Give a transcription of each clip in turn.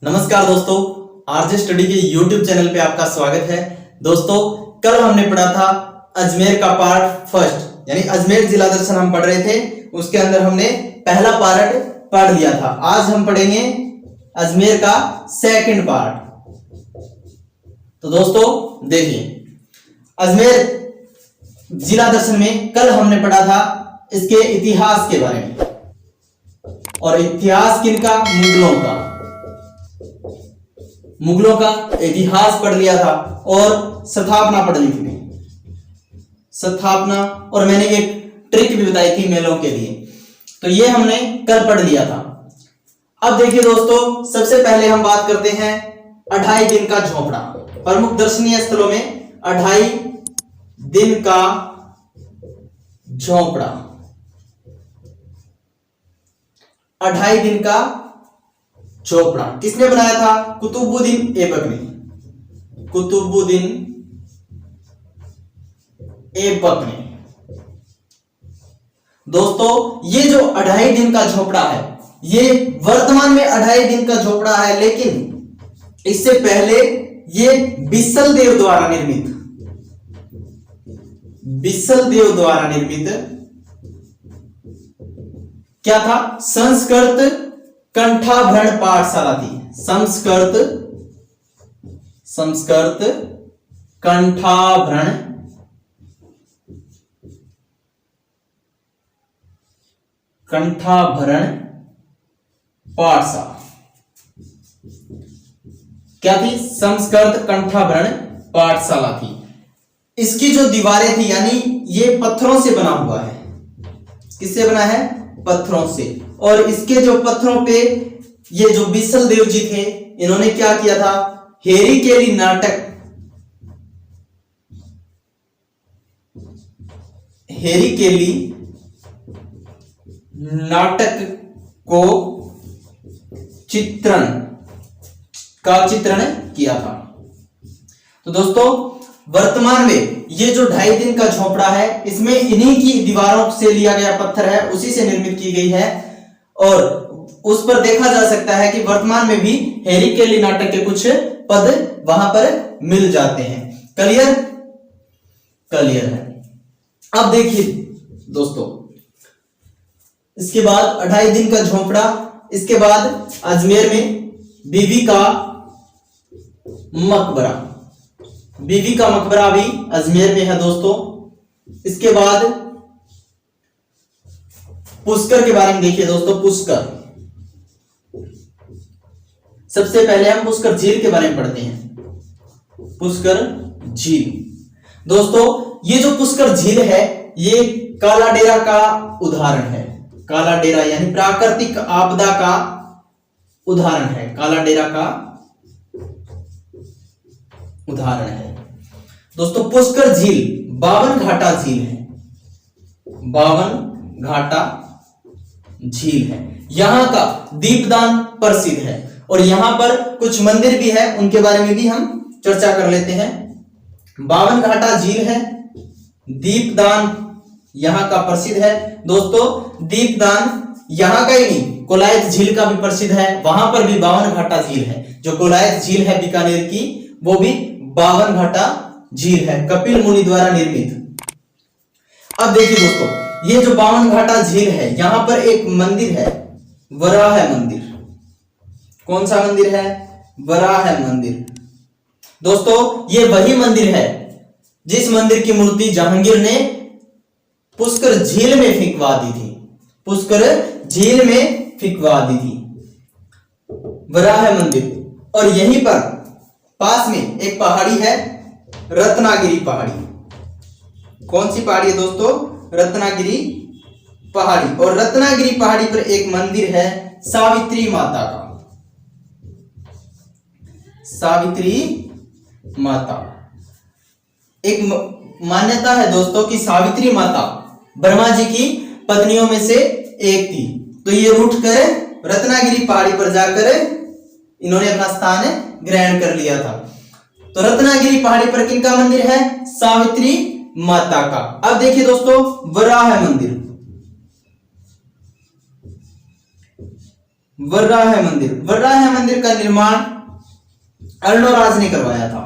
नमस्कार दोस्तों, RJ study के YouTube चैनल पे आपका स्वागत है। दोस्तों, कल हमने पढ़ा था अजमेर का पार्ट फर्स्ट, यानी अजमेर जिला दर्शन हम पढ़ रहे थे। उसके अंदर हमने पहला पार्ट पढ़ लिया था। आज हम पढ़ेंगे अजमेर का सेकंड पार्ट। तो दोस्तों देखिए, अजमेर जिला दर्शन में कल हमने पढ़ा था इसके इतिहास के बारे में, और इतिहास किनका? मुगलों का इतिहास पढ़ लिया था और स्थापना पढ़ ली थी। स्थापना, और मैंने एक ट्रिक भी बताई थी मेलों के लिए। तो ये हमने कल पढ़ लिया था। अब देखिए दोस्तों, सबसे पहले हम बात करते हैं अढ़ाई दिन का झोपड़ा। प्रमुख दर्शनीय स्थलों में अढ़ाई दिन का झोपड़ा। अढ़ाई दिन का झोपड़ा किसने बनाया था? कुतुबुद्दीन ऐबक ने। कुतुबुद्दीन ऐबक ने। दोस्तों, ये जो अढ़ाई दिन का झोपड़ा है, ये वर्तमान में अढ़ाई दिन का झोपड़ा है, लेकिन इससे पहले ये बिसलदेव द्वारा निर्मित क्या था? संस्कृत कंठाभरण पाठशाला थी। संस्कृत कंठाभरण पाठशाला क्या थी? संस्कृत कंठाभरण पाठशाला थी। इसकी जो दीवारें थी, यानी ये पत्थरों से बना हुआ है। किससे बना है? पत्थरों से। और इसके जो पत्थरों पे ये जो बिसलदेव जी थे, इन्होंने क्या किया था? हेरी केली नाटक को चित्रण किया था। तो दोस्तों, वर्तमान में ये जो ढाई दिन का झोपड़ा है, इसमें इन्हीं की दीवारों से लिया गया पत्थर है, उसी से निर्मित की गई है। और उस पर देखा जा सकता है कि वर्तमान में भी हेरी केली नाटक के कुछ पद वहां पर मिल जाते हैं। क्लियर है। अब देखिए दोस्तों, इसके बाद अढ़ाई दिन का झोपड़ा, इसके बाद अजमेर में बीबी का मकबरा भी अजमेर में है दोस्तों। इसके बाद पुष्कर के बारे में देखिए दोस्तों। पुष्कर, सबसे पहले हम पुष्कर झील के बारे में पढ़ते हैं। पुष्कर झील, दोस्तों ये जो पुष्कर झील है, ये काला डेरा का उदाहरण है। काला डेरा यानी प्राकृतिक आपदा का उदाहरण है। काला डेरा का उदाहरण है दोस्तों। पुष्कर झील 52 घाटा झील है। 52 घाटा झील है। यहां का दीपदान प्रसिद्ध है, और यहां पर कुछ मंदिर भी है, उनके बारे में भी हम चर्चा कर लेते हैं। 52 घाटा झील है। दीपदान यहां का प्रसिद्ध है दोस्तों। दीपदान यहां का ही नहीं, कोलायत झील का भी प्रसिद्ध है। वहां पर भी 52 घाटा झील है। जो कोलायत झील है बीकानेर की, वो भी 52 घाटा झील है, कपिल मुनि द्वारा निर्मित। अब देखिए दोस्तों, ये जो 52 घाटा झील है, यहां पर एक मंदिर है, वराह मंदिर। कौन सा मंदिर है? वराह मंदिर। दोस्तों, ये वही मंदिर है जिस मंदिर की मूर्ति जहांगीर ने पुष्कर झील में फिकवा दी थी। पुष्कर झील में फिकवा दी थी वराह मंदिर। और यहीं पर पास में एक पहाड़ी है, रत्नागिरी पहाड़ी। कौन सी पहाड़ी है दोस्तों? रत्नागिरी पहाड़ी। और रत्नागिरी पहाड़ी पर एक मंदिर है सावित्री माता का। सावित्री माता, एक मान्यता है दोस्तों कि सावित्री माता ब्रह्मा जी की पत्नियों में से एक थी। तो ये उठ कर रत्नागिरी पहाड़ी पर जाकर इन्होंने अपना स्थान ग्रहण कर लिया था। तो रत्नागिरी पहाड़ी पर किनका मंदिर है? सावित्री माता का। अब देखिए दोस्तों, वराह मंदिर। वराह मंदिर, वराह मंदिर का निर्माण अर्णोराज ने करवाया था।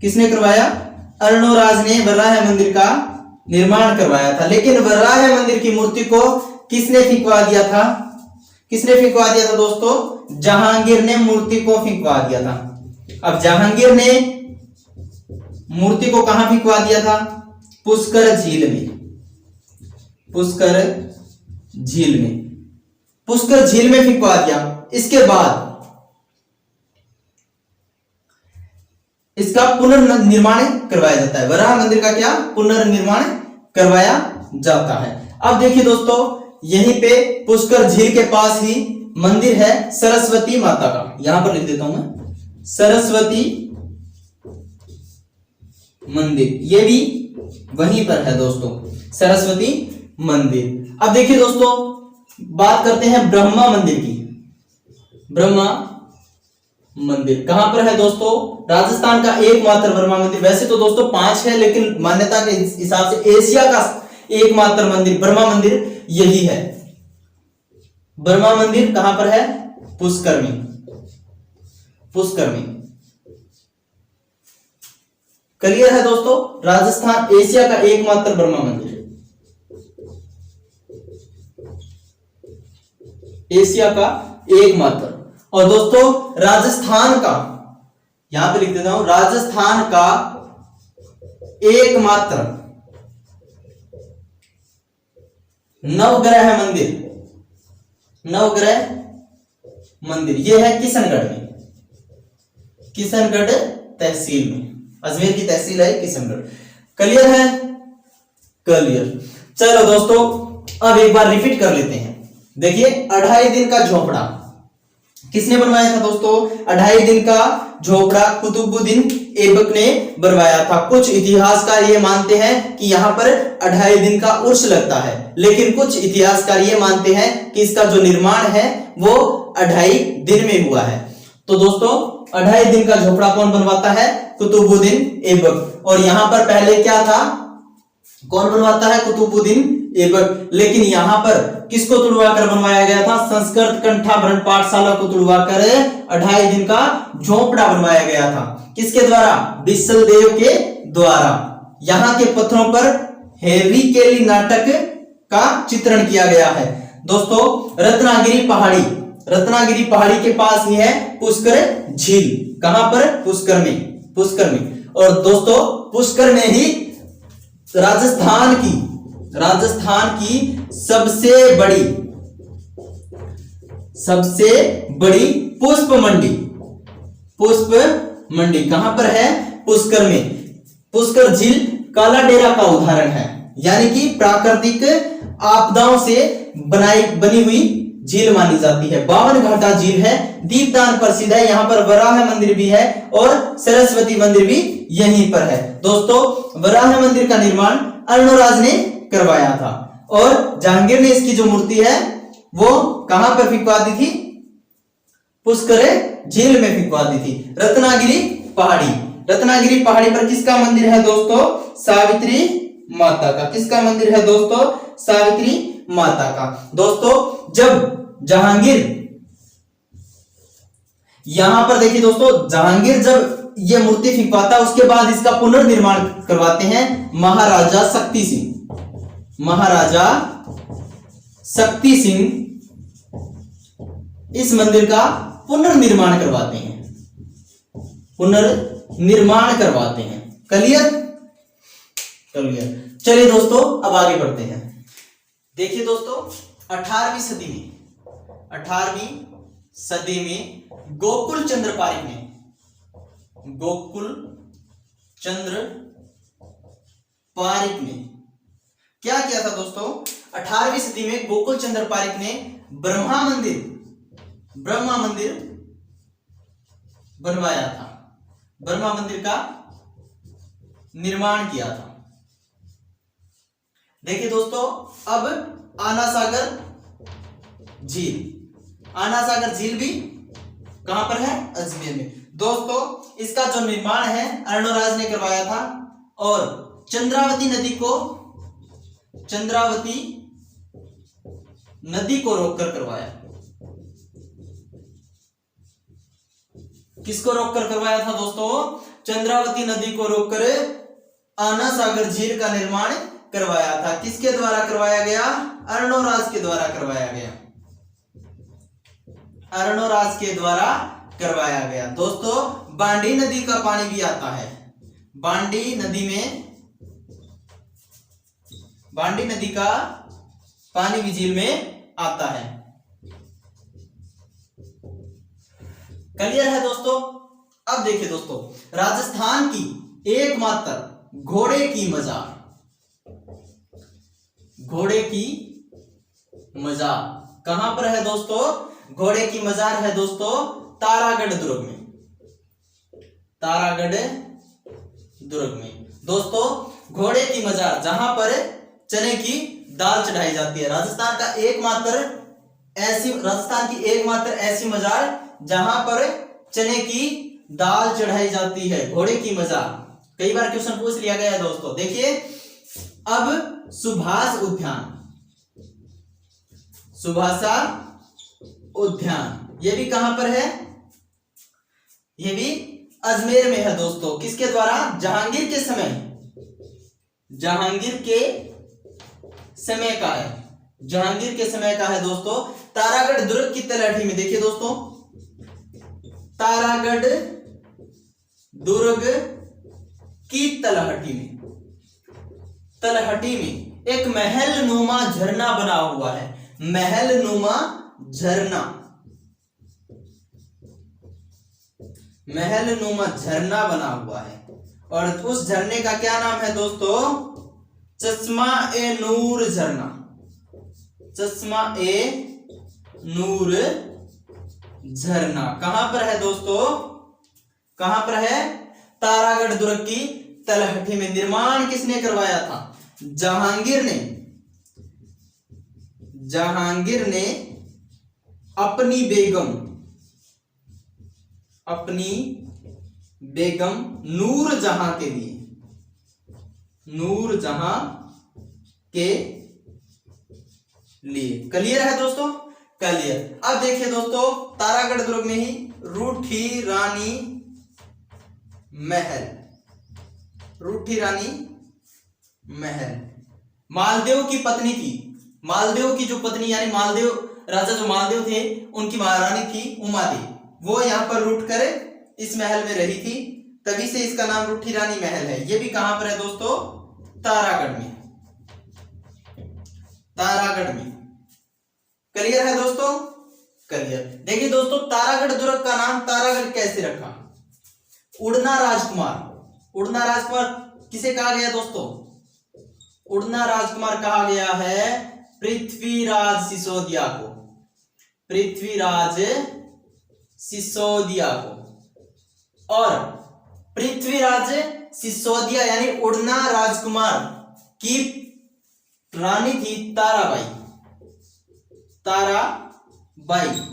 किसने करवाया? अर्णोराज ने वराह मंदिर का निर्माण करवाया था। लेकिन वराह मंदिर की मूर्ति को किसने फेंकवा दिया था? किसने फेंकवा दिया था दोस्तों? जहांगीर ने मूर्ति को फेंकवा दिया था। अब जहांगीर ने मूर्ति को कहां फेंकवा दिया था? पुष्कर झील में, पुष्कर झील में, पुष्कर झील में फेंकवा दिया। इसके बाद इसका पुनर्निर्माण करवाया जाता है। वराह मंदिर का क्या? पुनर्निर्माण करवाया जाता है। अब देखिए दोस्तों, यहीं पे पुष्कर झील के पास ही मंदिर है सरस्वती माता का। यहां पर लिख देता हूं मैं, सरस्वती मंदिर, ये भी वहीं पर है दोस्तों, सरस्वती मंदिर। अब देखिए दोस्तों, बात करते हैं ब्रह्मा मंदिर की। ब्रह्मा मंदिर कहां पर है दोस्तों? राजस्थान का एकमात्र ब्रह्मा मंदिर। वैसे तो दोस्तों 5 है, लेकिन मान्यता के हिसाब से एशिया का एकमात्र मंदिर ब्रह्मा मंदिर यही है। ब्रह्मा मंदिर कहां पर है? पुष्कर में, पुष्कर में। क्लियर है दोस्तों? राजस्थान एशिया का एकमात्र ब्रह्मा मंदिर, एशिया का एकमात्र। और दोस्तों राजस्थान का, यहां पे लिख देता हूं, राजस्थान का एकमात्र नवग्रह मंदिर, नवग्रह मंदिर यह है किशनगढ़ में, किशनगढ़ तहसील में। अजमेर की तहसील है किशनगढ़। क्लियर है? क्लियर। चलो दोस्तों, अब एक बार रिपीट कर लेते हैं। देखिए, 2.5 दिन का झोपड़ा किसने बनवाया था दोस्तों? 2.5 दिन का झोपड़ा कुतुबुद्दीन ऐबक ने बनवाया था। कुछ इतिहासकार ये मानते हैं कि यहाँ पर 2.5 दिन का उर्स लगता है, लेकिन कुछ इतिहासकार ये मानते हैं कि इसका जो निर्माण है वो 2.5 दिन में हुआ है। तो दोस्तों 2.5 दिन का झोपड़ा कौन बनवाता है? कुतुबुद्दीन ऐबक। और यहां पर पहले क्या था? कौन बनवाता है? कुतुबुद्दीन ऐबक। लेकिन यहां पर किसको तुड़वाकर बनवाया गया था? संस्कृत कंठाभरण पाठशाला को तुड़वाकर 2.5 दिन का झोपड़ा बनवाया गया था। किसके द्वारा? बिसल देव के द्वारा। यहां के पत्थरों पर हेवी केली नाटक का चित्रण किया गया है। दोस्तों रत्नागिरी पहाड़ी, रत्नागिरी पहाड़ी के पास ही है पुष्कर झील। कहां पर? पुष्कर में, पुष्कर में। और दोस्तों पुष्कर में ही राजस्थान की सबसे बड़ी पुष्प मंडी, पुष्प मंडी कहां पर है? पुष्कर में। पुष्कर झील काला डेरा का उदाहरण है, यानी कि प्राकृतिक आपदाओं से बनी हुई झील मानी जाती है। 52 घाटा झील है, दीपदान प्रसिद्ध है। यहाँ पर वराह मंदिर भी है और सरस्वती मंदिर भी यहीं पर है। दोस्तों वराह मंदिर का निर्माण अर्णोराज ने करवाया था और जहांगीर ने इसकी जो मूर्ति है वो कहां पर फेंकवा दी थी? पुष्कर झील में फेंकवा दी थी। रत्नागिरी पहाड़ी, रत्नागिरी पहाड़ी पर किसका मंदिर है दोस्तों? सावित्री माता का। किसका मंदिर है दोस्तों? सावित्री माता का। दोस्तों जब जहांगीर, यहां पर देखिए दोस्तों, जहांगीर जब ये मूर्ति फेंकवाता है उसके बाद इसका पुनर्निर्माण करवाते हैं महाराजा शक्ति सिंह। महाराजा शक्ति सिंह इस मंदिर का पुनर्निर्माण करवाते हैं, पुनर्निर्माण करवाते हैं। क्लियर? क्लियर। चलिए दोस्तों अब आगे बढ़ते हैं। देखिए दोस्तों 18वीं सदी में, 18वीं सदी में गोकुल चंद्र पारिक ने, गोकुल चंद्र पारिक ने क्या किया था दोस्तों? 18वीं सदी में गोकुल चंद्र पारिक ने ब्रह्मा मंदिर बनवाया था, ब्रह्मा मंदिर का निर्माण किया था। देखिए दोस्तों अब आना सागर झील, आना सागर झील भी कहां पर है? अजमेर में। दोस्तों इसका जो निर्माण है अर्णोराज ने करवाया था और चंद्रावती नदी को रोककर करवाया, किसको रोककर करवाया था दोस्तों? चंद्रावती नदी को रोककर आना सागर झील का निर्माण करवाया था। किसके द्वारा करवाया गया? अर्णोराज के द्वारा करवाया गया। अर्णोराज के द्वारा करवाया गया। दोस्तों बांडी नदी का पानी भी आता है। बांडी नदी का पानी भी झील में आता है। क्लियर है दोस्तों? अब देखिए दोस्तों, राजस्थान की एकमात्र घोड़े की मजार, घोड़े की मजार कहां पर है दोस्तों? घोड़े की मजार है दोस्तों तारागढ़ दुर्ग में। तारागढ़ दुर्ग में दोस्तों घोड़े की मजार, जहां पर चने की दाल चढ़ाई जाती है। राजस्थान की एकमात्र ऐसी मजार जहां पर चने की दाल चढ़ाई जाती है, घोड़े की मजार। कई बार क्वेश्चन पूछ लिया गया है दोस्तों। देखिए अब सुभाष उद्यान, सुभाषा उद्यान, ये भी कहां पर है? ये भी अजमेर में है दोस्तों। किसके द्वारा? जहांगीर के समय का है। जहांगीर के समय का है दोस्तों। तारागढ़ दुर्ग की तलहटी में, देखिए दोस्तों, तारागढ़ दुर्ग की तलहटी में एक महल नुमा झरना बना हुआ है। महल नुमा झरना बना हुआ है। और उस झरने का क्या नाम है दोस्तों? चश्मा ए नूर झरना। चश्मा ए नूर झरना कहां पर है दोस्तों? कहां पर है? तारागढ़ दुर्ग की तलहटी में। निर्माण किसने करवाया था? जहांगीर ने अपनी बेगम नूरजहां के लिए, क्लियर है दोस्तों? क्लियर। अब देखिए दोस्तों, तारागढ़ दुर्ग में ही रूठी रानी महल मालदेव की पत्नी थी। मालदेव की जो पत्नी, यानी मालदेव राजा जो मालदेव थे, उनकी महारानी थी उमादेवी। वो यहाँ पर रूठ कर इस महल में रही थी, तभी से इसका नाम रूठी रानी महल है। ये भी कहां पर है दोस्तों? तारागढ़ में। क्लियर है दोस्तों? क्लियर। देखिए दोस्तों, तारागढ़ दुर्ग का नाम तारागढ़ कैसे रखा? उड़ना राजकुमार किसे कहा गया दोस्तों? उड़ना राजकुमार कहा गया है पृथ्वीराज सिसोदिया को। और पृथ्वीराज सिसोदिया यानी उड़ना राजकुमार की रानी थी ताराबाई।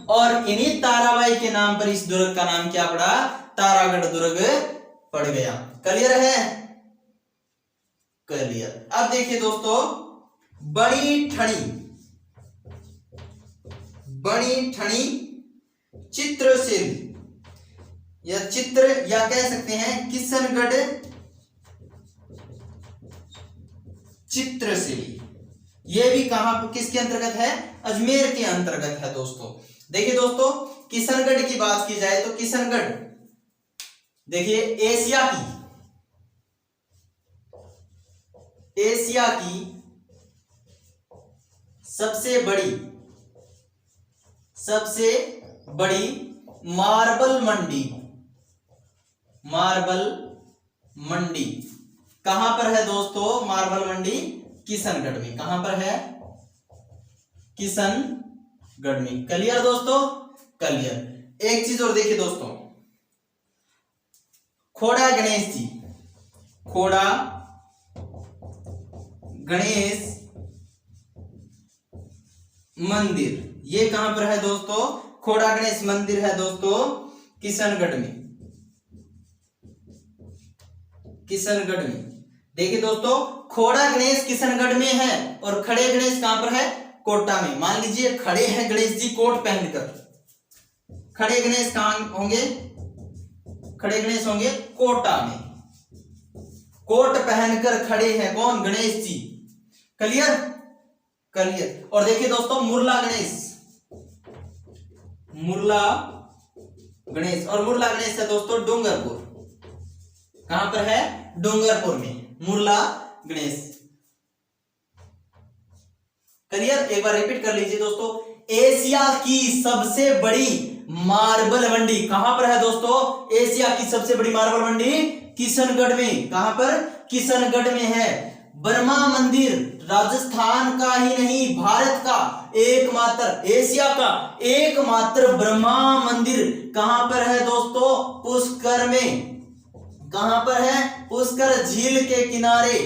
और इन्हीं ताराबाई के नाम पर इस दुर्ग का नाम क्या पड़ा? तारागढ़ दुर्ग पड़ गया। क्लियर है? क्लियर। अब देखिए दोस्तों, बड़ी ठणी चित्रशिल्प या कह सकते हैं किशनगढ़ चित्रशिल्प, ये भी कहां, किसके अंतर्गत है? अजमेर के अंतर्गत है दोस्तों। देखिए दोस्तों, किशनगढ़ की बात की जाए तो किशनगढ़ देखिए एशिया की सबसे बड़ी मार्बल मंडी कहां पर है दोस्तों? मार्बल मंडी किशनगढ़ में। कहां पर है? किशनगढ़ में। क्लियर दोस्तों? क्लियर। एक चीज और देखिए दोस्तों, खोड़ा गणेश मंदिर, ये कहां पर है दोस्तों? खोड़ा गणेश मंदिर है दोस्तों किशनगढ़ में। देखिए दोस्तों, खोड़ा गणेश किशनगढ़ में है और खड़े गणेश कहां पर है? कोटा में। मान लीजिए खड़े हैं गणेश जी कोट पहनकर, खड़े गणेश कहां होंगे? खड़े गणेश होंगे कोटा में, कोट पहनकर खड़े हैं कौन, गणेश जी। Clear clear. और देखिए दोस्तों मुरला गणेश, मुरला गणेश, और मुरला गणेश है दोस्तों डूंगरपुर, कहां पर है, डूंगरपुर में मुरला गणेश। क्लियर, एक बार रिपीट कर लीजिए दोस्तों, एशिया की सबसे बड़ी मार्बल मंडी कहां पर है दोस्तों, एशिया की सबसे बड़ी मार्बल मंडी किशनगढ़ में, कहां पर, किशनगढ़ में है। ब्रह्मा मंदिर राजस्थान का ही नहीं भारत का एकमात्र, एशिया का एकमात्र ब्रह्मा मंदिर कहां पर है दोस्तों, पुष्कर में। कहां पर है, पुष्कर झील के किनारे,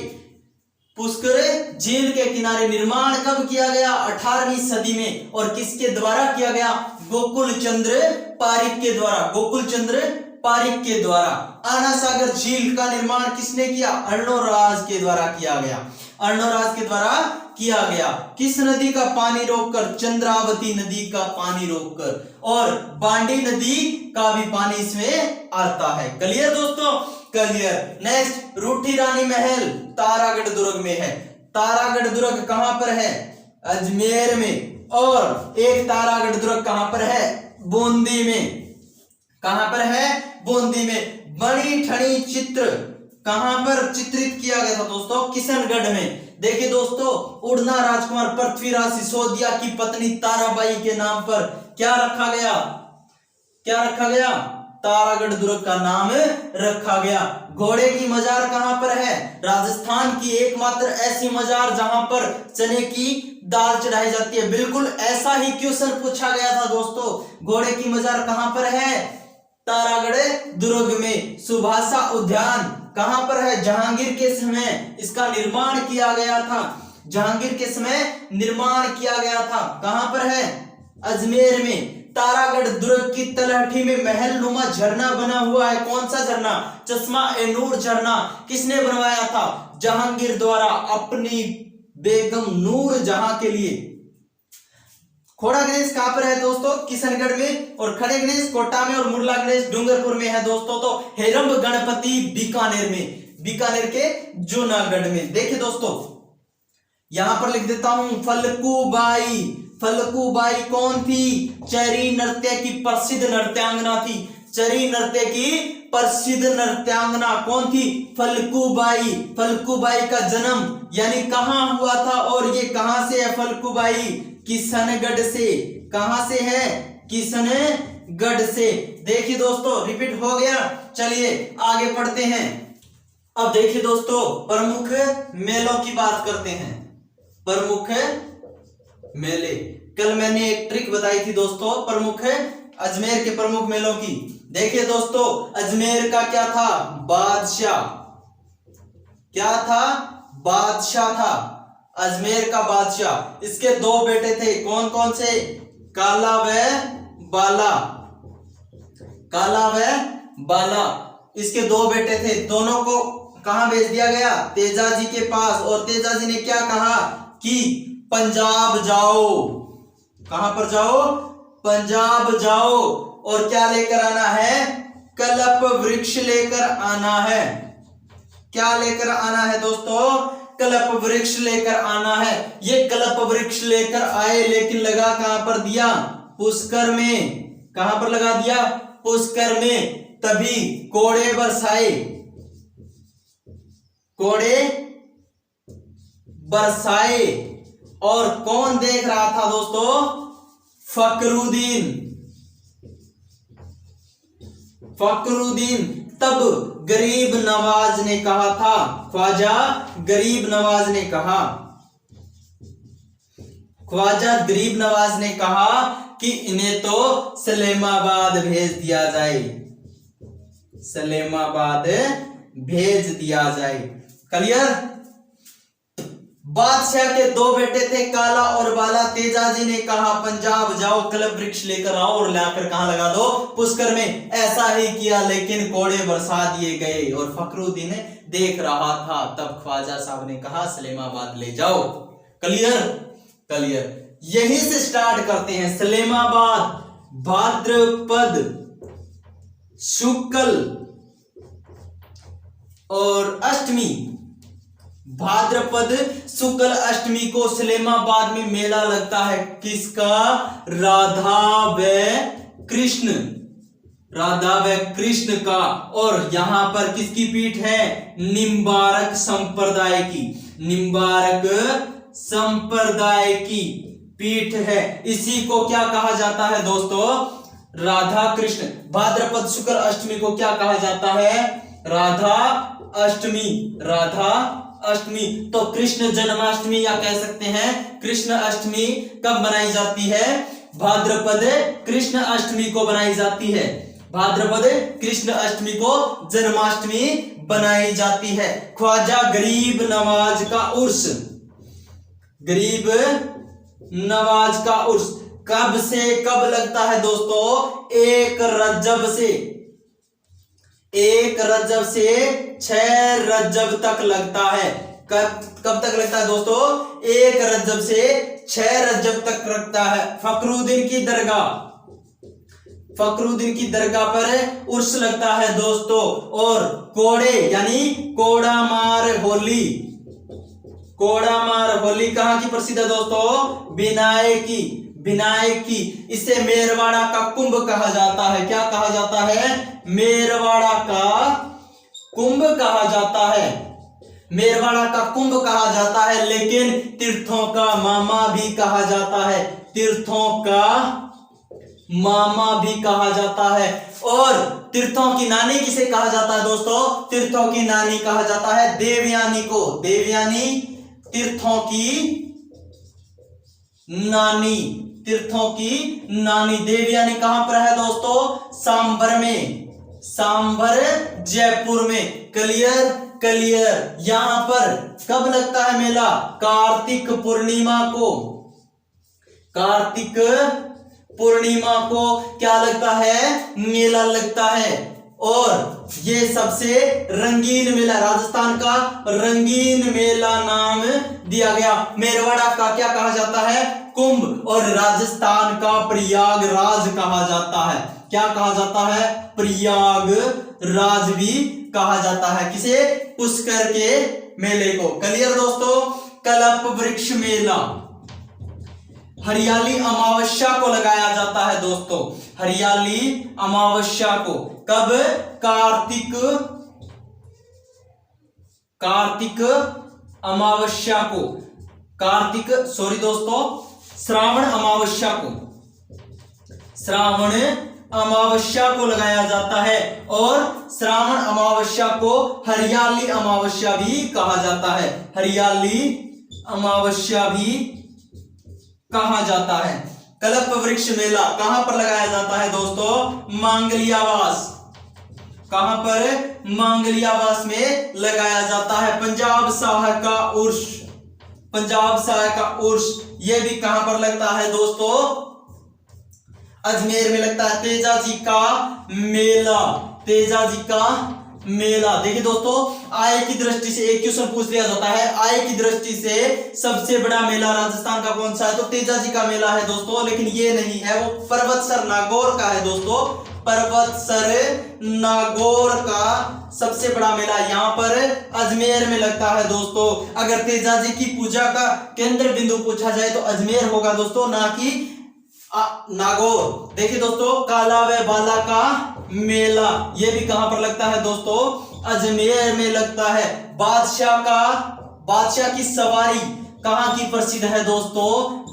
पुष्कर झील के किनारे। निर्माण कब किया गया, 18वीं सदी में, और किसके द्वारा किया गया, गोकुल चंद्र पारिक के द्वारा, गोकुल चंद्र पारिक के द्वारा। आना सागर झील का निर्माण किसने किया, अर्णोराज के द्वारा किया गया, अर्णोराज के द्वारा किया गया। किस नदी का पानी रोककर, चंद्रावती नदी का पानी रोककर, और बांडी नदी का भी पानी इसमें आता है। क्लियर दोस्तों, क्लियर। नेक्स्ट, रूठी रानी महल तारागढ़ दुर्ग में है। तारागढ़ दुर्ग कहां पर है, अजमेर में, और एक तारागढ़ दुर्ग कहां पर है, बूंदी में, कहां पर है, बूंदी में। बड़ी ठनी चित्र कहां पर चित्रित किया गया था दोस्तों, किशनगढ़ में। देखिए दोस्तों, उड़ना राजकुमार पृथ्वीराज सिसोदिया की पत्नी ताराबाई के नाम पर क्या रखा गया, क्या रखा गया, तारागढ़ दुर्ग का नाम रखा गया। घोड़े की मजार कहां पर है, राजस्थान की एकमात्र ऐसी मजार जहां पर चने की दाल चढ़ाई जाती है। बिल्कुल ऐसा ही क्वेश्चन पूछा गया था दोस्तों। घोड़े की मजार कहां पर है, तारागढ़ दुर्ग में। सुभाषा उद्यान कहां पर है, जहांगीर के समय इसका निर्माण किया गया था, जहांगीर के समय निर्माण किया गया था। कहां पर है, अजमेर में। तारागढ़ दुर्ग की तलहटी में महल नुमा झरना बना हुआ है। कौन सा झरना, चश्मा ए नूर झरना। किसने बनवाया था, जहांगीर द्वारा अपनी बेगम नूर जहां के लिए। खोड़ा गणेश कहां पर है दोस्तों, किशनगढ़ में, और खड़े गणेश कोटा में, और मुरला गणेश डूंगरपुर में है दोस्तों। तो हेरंब गणपति बीकानेर में, बीकानेर के जूनागढ़ में। देखिए दोस्तों, यहां पर लिख देता हूं, फल्गुबाई। फल्गुबाई कौन थी, चरी नृत्य की प्रसिद्ध नृत्यांगना थी। चरी नृत्य की प्रसिद्ध नृत्यांगना कौन थी, फल्गुबाई। फल्गुबाई का जन्म यानी कहां हुआ था, और ये कहां से है फल्गुबाई, किशनगढ़ से। कहां से है, किशनगढ़ से। देखिए दोस्तों, रिपीट हो गया। चलिए आगे पढ़ते हैं। अब देखिए दोस्तों, प्रमुख मेलों की बात करते हैं। प्रमुख मेले, कल मैंने एक ट्रिक बताई थी दोस्तों, प्रमुख अजमेर के प्रमुख मेलों की। देखिए दोस्तों, अजमेर का क्या था, बादशाह, क्या था, बादशाह था, अजमेर का बादशाह। इसके दो बेटे थे, कौन कौन से, काला व बाला, काला व बाला। इसके दो बेटे थे, दोनों को कहां भेज दिया गया, तेजाजी के पास। और तेजाजी ने क्या कहा कि पंजाब जाओ। कहां पर जाओ, पंजाब जाओ, और क्या लेकर आना है, कल्प वृक्ष लेकर आना है। क्या लेकर आना है दोस्तों, कल्प वृक्ष लेकर आना है। ये कल्प वृक्ष लेकर आए, लेकिन लगा कहां पर दिया, पुष्कर में। कहां पर लगा दिया, पुष्कर में। तभी कोड़े बरसाए, कोड़े बरसाए। और कौन देख रहा था दोस्तों, फखरुद्दीन। फखरुद्दीन। तब गरीब नवाज ने कहा था, ख्वाजा गरीब नवाज ने कहा, ख्वाजा गरीब नवाज ने कहा कि इन्हें तो सलेमाबाद भेज दिया जाए, सलेमाबाद भेज दिया जाए। क्लियर। बादशाह के दो बेटे थे, काला और बाला। तेजाजी ने कहा पंजाब जाओ, कल्प वृक्ष लेकर आओ, और लाकर कहां लगा दो, पुष्कर में। ऐसा ही किया, लेकिन कोड़े बरसा दिए गए, और फखरुद्दीन देख रहा था। तब ख्वाजा साहब ने कहा सलेमाबाद ले जाओ। Clear, clear. यहीं से स्टार्ट करते हैं। सलेमाबाद भाद्रपद शुक्ल और अष्टमी, भाद्रपद शुक्ल अष्टमी को सलेमाबाद में मेला लगता है। किसका? राधा व कृष्ण, राधा व कृष्ण का। और यहां पर किसकी पीठ है? निम्बारक संप्रदाय की, निम्बारक संप्रदाय की पीठ है। इसी को क्या कहा जाता है दोस्तों? राधा कृष्ण। भाद्रपद शुक्ल अष्टमी को क्या कहा जाता है? राधा अष्टमी, राधा अष्टमी। तो कृष्ण जन्माष्टमी या कह सकते हैं कृष्ण अष्टमी कब बनाई जाती है? भाद्रपद कृष्ण अष्टमी को बनाई जाती है। भाद्रपद कृष्ण अष्टमी को जन्माष्टमी बनाई जाती है। ख्वाजा गरीब नवाज का उर्स, गरीब नवाज का उर्स कब से कब लगता है दोस्तों? 1 रजब से, 1 रजब से 6 रजब तक लगता है। कब तक लगता है दोस्तों? 1 रजब से 6 रजब तक लगता है। फखरुद्दीन की दरगाह, फखरुद्दीन की दरगाह पर उर्स लगता है दोस्तों। और कोड़े यानी कोड़ा मार होली, कोड़ा मार होली कहां की प्रसिद्ध है दोस्तों? बिनाए की, बिनाए की। इसे मेरवाड़ा का कुंभ कहा जाता है। क्या कहा जाता है? मेरवाड़ा का कुंभ कहा जाता है, मेरवाड़ा का कुंभ कहा जाता है। लेकिन तीर्थों का मामा भी कहा जाता है, तीर्थों का मामा भी कहा जाता है। और तीर्थों की नानी किसे कहा जाता है दोस्तों? तीर्थों की नानी कहा जाता है देवयानी को, देवयानी तीर्थों की नानी, तीर्थों की नानी। देवयानी कहां पर है दोस्तों? सांभर में, सांभर जयपुर में। Clear, clear. यहां पर कब लगता है मेला? कार्तिक पूर्णिमा को, कार्तिक पूर्णिमा को क्या लगता है? मेला लगता है। और ये सबसे रंगीन मेला, राजस्थान का रंगीन मेला नाम दिया गया। मेरवाड़ा का क्या कहा जाता है? कुंभ। और राजस्थान का प्रयागराज कहा जाता है। क्या कहा जाता है? प्रयागराज भी कहा जाता है। किसे? पुष्कर के मेले को। क्लियर दोस्तों। कल्प वृक्ष मेला हरियाली अमावस्या को लगाया जाता है दोस्तों, हरियाली अमावस्या को। कब? कार्तिक अमावस्या को, श्रावण अमावस्या को, श्रावण अमावस्या को लगाया जाता है। और श्रावण अमावस्या को हरियाली अमावस्या भी कहा जाता है, हरियाली अमावस्या भी कहा जाता है। कल्प वृक्ष मेला कहां पर लगाया जाता है दोस्तों? मांगलियावास। कहां पर? मांगलियावास में लगाया जाता है। पंजाब शाह का उर्स, पंजाब शाह का उर्स यह भी कहां पर लगता है दोस्तों? अजमेर में लगता है। तेजा जी का मेला, तेजा जी का मेला। देखिए दोस्तों, आय की दृष्टि से एक क्वेश्चन पूछ लिया जाता है, आय की दृष्टि से सबसे बड़ा मेला राजस्थान का कौन सा है? तो तेजा जी का मेला है दोस्तों। लेकिन ये नहीं है, वो पर्वतसर नागौर का है दोस्तों। पर्वतसर नागौर का सबसे बड़ा मेला यहां पर अजमेर में लगता है दोस्तों। अगर तेजा जी की पूजा का केंद्र बिंदु पूछा जाए तो अजमेर होगा दोस्तों, ना कि नागौर। देखिए दोस्तों, काला व बाला का मेला यह भी कहां पर लगता है दोस्तों? अजमेर में लगता है। बादशाह की सवारी कहां की प्रसिद्ध है दोस्तों?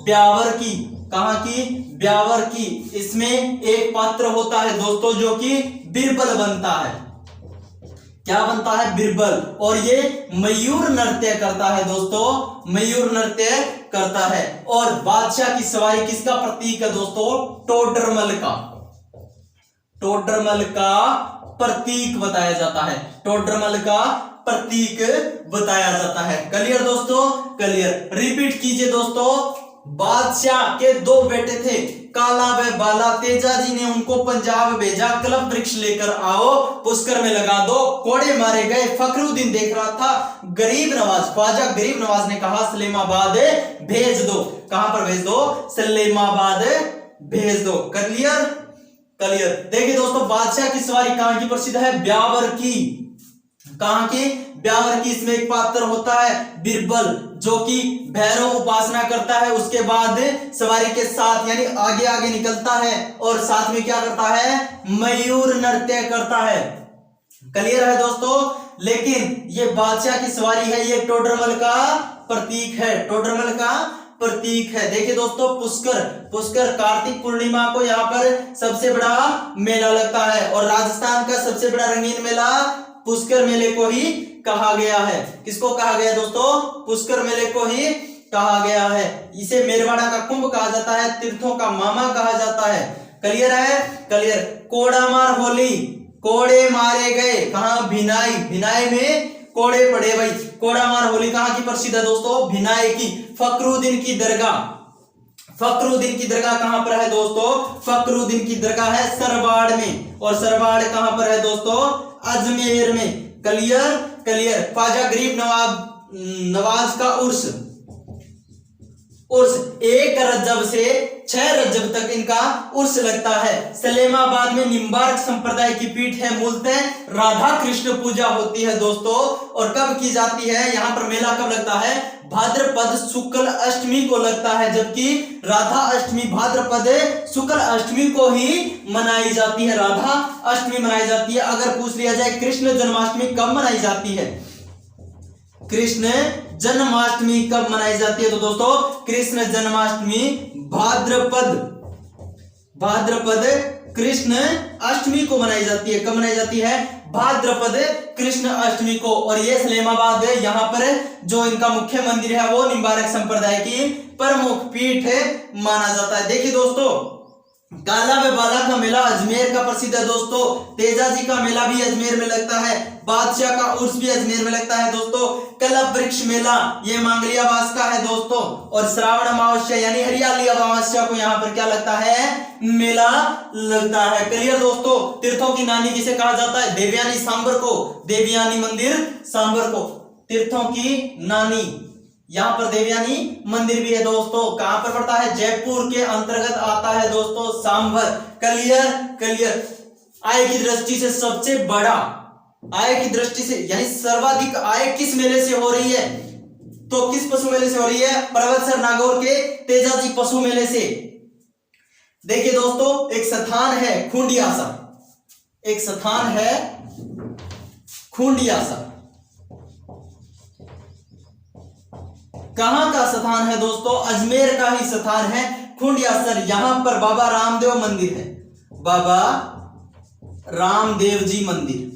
ब्यावर की। कहां की? ब्यावर की। इसमें एक पात्र होता है दोस्तों जो कि बिरबल बनता है। क्या बनता है? बिरबल। और ये मयूर नृत्य करता है दोस्तों, मयूर नृत्य करता है। और बादशाह की सवारी किसका प्रतीक है दोस्तों? टोडरमल का, टोडरमल का प्रतीक बताया जाता है, टोडरमल का प्रतीक बताया जाता है। क्लियर दोस्तों? क्लियर। रिपीट कीजिए दोस्तों। बादशाह के 2 बेटे थे, काला व बाला। तेजा जी ने उनको पंजाब भेजा, कल्प वृक्ष लेकर आओ, पुष्कर में लगा दो। कोड़े मारे गए। फखरुद्दीन देख रहा था। गरीब नवाज, ख्वाजा गरीब नवाज ने कहा सलेमाबाद भेज दो। कहां पर भेज दो? सलेमाबाद भेज दो। क्लियर? क्लियर। देखिए दोस्तों, बादशाह की सवारी कहां की प्रसिद्ध है? ब्यावर की। कहाँ की? ब्यावर की। इसमें एक पात्र होता है बीरबल, जो कि भैरव उपासना करता है, उसके बाद सवारी के साथ यानी आगे आगे निकलता है और साथ में क्या करता है? मयूर नृत्य करता है। क्लियर है दोस्तों? लेकिन ये बादशाह की सवारी है, ये टोडरमल का प्रतीक है, टोडरमल का प्रतीक है। देखिए दोस्तों, पुष्कर कार्तिक पूर्णिमा को यहाँ पर सबसे बड़ा मेला लगता है और राजस्थान का सबसे बड़ा रंगीन मेला पुष्कर मेले को ही कहा गया है। किसको कहा गया दोस्तों? पुष्कर मेले को ही कहा गया है। इसे मेरवाड़ा का कुंभ कहा जाता है, तीर्थों का मामा कहा जाता है। क्लियर है? क्लियर। कोड़ामार होली, कोड़े मारे गए, कहां? भिनाई, भिनाई में कोड़े पड़े भाई। कोड़ामार होली कहां की प्रसिद्ध है दोस्तों? भिनाई की। फखरुद्दीन की दरगाह, फखरुद्दीन की दरगाह कहां पर है दोस्तों? फखरुद्दीन की दरगाह है सरवाड़ में, और सरवाड़ कहां पर है दोस्तों? अजमेर में। क्लियर? क्लियर। ख्वाजा गरीब नवाज का उर्स 1 रजब से 6 रजब तक इनका उर्स लगता है। सलेमाबाद में निम्बार्क संप्रदाय की पीठ है, मूलतः राधा कृष्ण पूजा होती है दोस्तों। और कब की जाती है? यहाँ पर मेला कब लगता है? भाद्रपद शुक्ल अष्टमी को लगता है, जबकि राधा अष्टमी भाद्रपद शुक्ल अष्टमी को ही मनाई जाती है, राधा अष्टमी मनाई जाती है। अगर पूछ लिया जाए कृष्ण जन्माष्टमी कब मनाई जाती है, कृष्ण जन्माष्टमी कब मनाई जाती है, तो दोस्तों कृष्ण जन्माष्टमी भाद्रपद कृष्ण अष्टमी को मनाई जाती है। कब मनाई जाती है? भाद्रपद कृष्ण अष्टमी को। और ये सलेमाबाद है, यहाँ पर जो इनका मुख्य मंदिर है वो निम्बारक संप्रदाय की प्रमुख पीठ माना जाता है। देखिए दोस्तों, काला व बाला का मेला अजमेर का प्रसिद्ध है दोस्तों। तेजाजी का मेला भी अजमेर में लगता है, बादशाह का उर्स भी अजमेर में लगता है दोस्तों। कलप वृक्ष मेला ये मांगलियावास का है दोस्तों। और श्रावण अमावस्या यानी हरियाली अमावस्या को यहाँ पर क्या लगता है? मेला लगता है। क्लियर दोस्तों? तीर्थों की नानी किसे कहा जाता है? देवयानी सांबर को, देवयानी मंदिर सांबर को तीर्थों की नानी। यहाँ पर देवयानी मंदिर भी है दोस्तों। कहां पर पड़ता है? जयपुर के अंतर्गत आता है दोस्तों, सांभर। क्लियर? क्लियर। आय की दृष्टि से सबसे बड़ा, आय की दृष्टि से यानी सर्वाधिक आय किस मेले से हो रही है? तो किस पशु मेले से हो रही है? पर्वतसर नागौर के तेजाजी पशु मेले से। देखिए दोस्तों, एक स्थान है खूंडियासा, एक स्थान है खूंडियासा। कहां का स्थान है दोस्तों? अजमेर का ही स्थान है खूंडियासर। यहां पर बाबा रामदेव मंदिर है, बाबा रामदेव जी मंदिर।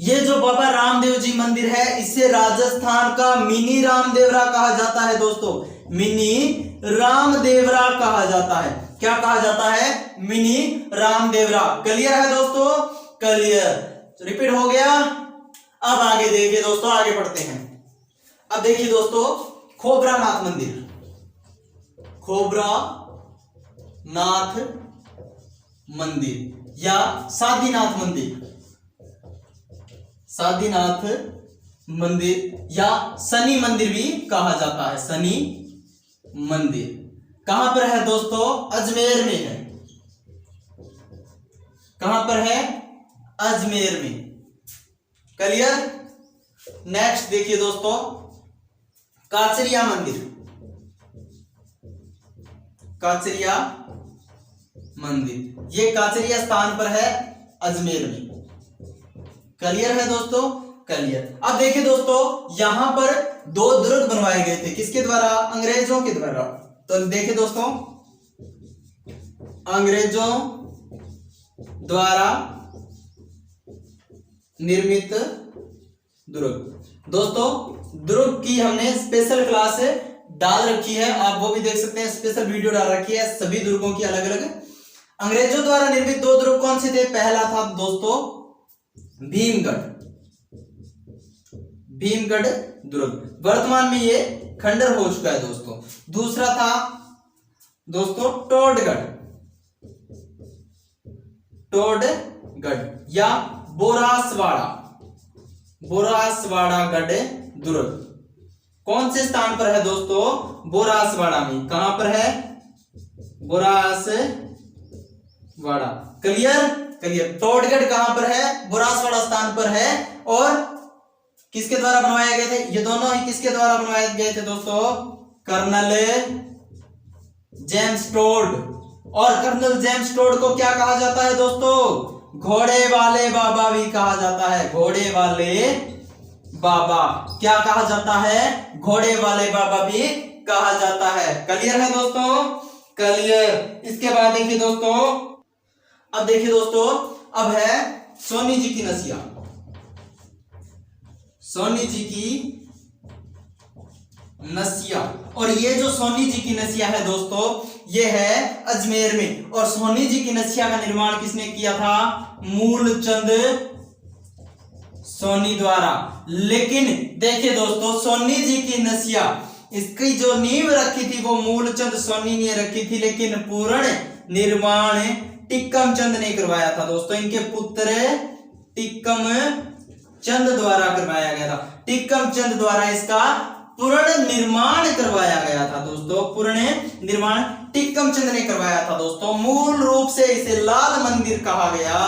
ये जो बाबा रामदेव जी मंदिर है, इसे राजस्थान का मिनी रामदेवरा कहा जाता है दोस्तों, मिनी रामदेवरा कहा जाता है। क्या कहा जाता है? मिनी रामदेवरा। क्लियर है दोस्तों? क्लियर। रिपीट हो गया। अब आगे देखिए दोस्तों, आगे पढ़ते हैं। अब देखिए दोस्तों, खोबरानाथ मंदिर, खोबरानाथ मंदिर या सादीनाथ मंदिर, सादीनाथ मंदिर या शनि मंदिर भी कहा जाता है, शनि मंदिर। कहां पर है दोस्तों? अजमेर में है। कहां पर है? अजमेर में। क्लियर? नेक्स्ट देखिए दोस्तों, काचरिया मंदिर, काचरिया मंदिर ये काचरिया स्थान पर है अजमेर में। क्लियर है दोस्तों? क्लियर। अब देखिए दोस्तों, यहां पर 2 दुर्ग बनवाए गए थे, किसके द्वारा? अंग्रेजों के द्वारा। तो देखिए दोस्तों, अंग्रेजों द्वारा निर्मित दुर्ग। दोस्तों, दुर्ग की हमने स्पेशल क्लास डाल रखी है, आप वो भी देख सकते हैं, स्पेशल वीडियो डाल रखी है सभी दुर्गों की अलग अलग। अंग्रेजों द्वारा निर्मित 2 दुर्ग कौन से थे? पहला था दोस्तों भीमगढ़, भीमगढ़ दुर्ग, वर्तमान में ये खंडर हो चुका है दोस्तों। दूसरा था दोस्तों टोडगढ़, टोडगढ़ या बोरासवाड़ा, बोरासवाड़ागढ़ दुर्ग। कौन से स्थान पर है दोस्तों? बोरासवाड़ा में। कहां पर है? बोरासवाड़ा। क्लियर? क्लियर। टोडगढ़ कहां पर है? बोरासवाड़ा स्थान पर है। और किसके द्वारा बनवाए गए थे? ये दोनों ही किसके द्वारा बनवाए गए थे दोस्तों? Colonel James Tod. और कर्नल जेम्स टोड को क्या कहा जाता है दोस्तों? घोड़े वाले बाबा भी कहा जाता है। घोड़े वाले बाबा क्या कहा जाता है? घोड़े वाले बाबा भी कहा जाता है। क्लियर है दोस्तों? क्लियर। इसके बाद देखिए दोस्तों, अब देखिए दोस्तों, अब है सोनी जी की नसिया। सोनी जी की नसिया, और ये जो सोनी जी की नसिया है दोस्तों, ये है अजमेर में। और सोनी जी की नसिया का निर्माण किसने किया था? मूलचंद सोनी द्वारा। लेकिन देखिए दोस्तों, सोनी जी की नसिया, इसकी जो नींव रखी थी वो मूलचंद सोनी ने रखी थी, लेकिन पूर्ण निर्माण टिक्कम चंद ने करवाया था दोस्तों। इनके पुत्र टिक्कम चंद द्वारा करवाया गया था। टिक्कम चंद द्वारा इसका पूर्ण निर्माण करवाया गया था दोस्तों। पूर्ण निर्माण टिक्कम चंद ने करवाया था दोस्तों। मूल रूप से इसे लाल मंदिर कहा गया।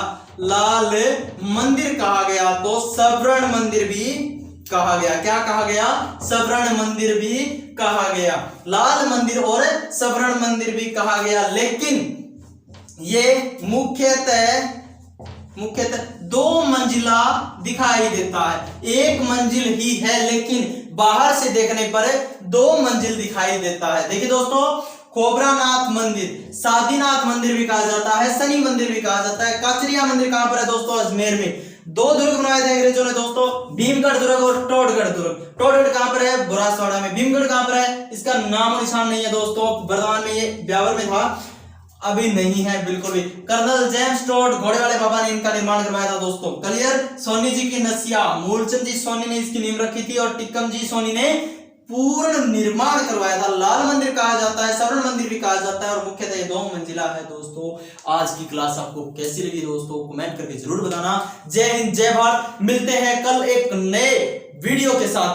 लाल मंदिर कहा गया तो स्वर्ण मंदिर भी कहा गया। क्या कहा गया? स्वर्ण मंदिर भी कहा गया। लाल मंदिर और स्वर्ण मंदिर भी कहा गया। लेकिन ये मुख्यतः 2 मंजिला दिखाई देता है। एक मंजिल ही है, लेकिन बाहर से देखने पर 2 मंजिल दिखाई देता है। देखिए दोस्तों, खोबरानाथ मंदिर, सादीनाथ मंदिर भी कहा जाता है, शनि मंदिर भी कहा जाता है। काचरिया मंदिर कहां पर है दोस्तों? अजमेर में। 2 दुर्ग बनवाए थे अंग्रेजों ने दोस्तों, भीमगढ़ दुर्ग और टोडगढ़ दुर्ग। टोडगढ़ कहां पर है? बुरासवाड़ा में। भीमगढ़ कहां पर है? इसका नाम और निशान नहीं है दोस्तों। वर्तमान में ये ब्यावर में था, अभी नहीं है बिल्कुल भी। कर्नल जेम्स टोड, घोड़े वाले बाबा ने इनका निर्माण करवाया था दोस्तों। क्लियर? सोनी जी की नसिया, मूलचंद जी सोनी ने इसकी नींव रखी थी, और टिक्कम जी सोनी ने पूर्ण निर्माण करवाया था। लाल मंदिर कहा जाता है, स्वर्ण मंदिर भी कहा जाता है, और मुख्यतः ये 2 मंजिला है दोस्तों। आज की क्लास आपको कैसी लगी दोस्तों? कमेंट करके जरूर बताना। जय हिंद, जय भारत। मिलते हैं कल एक नए वीडियो के साथ।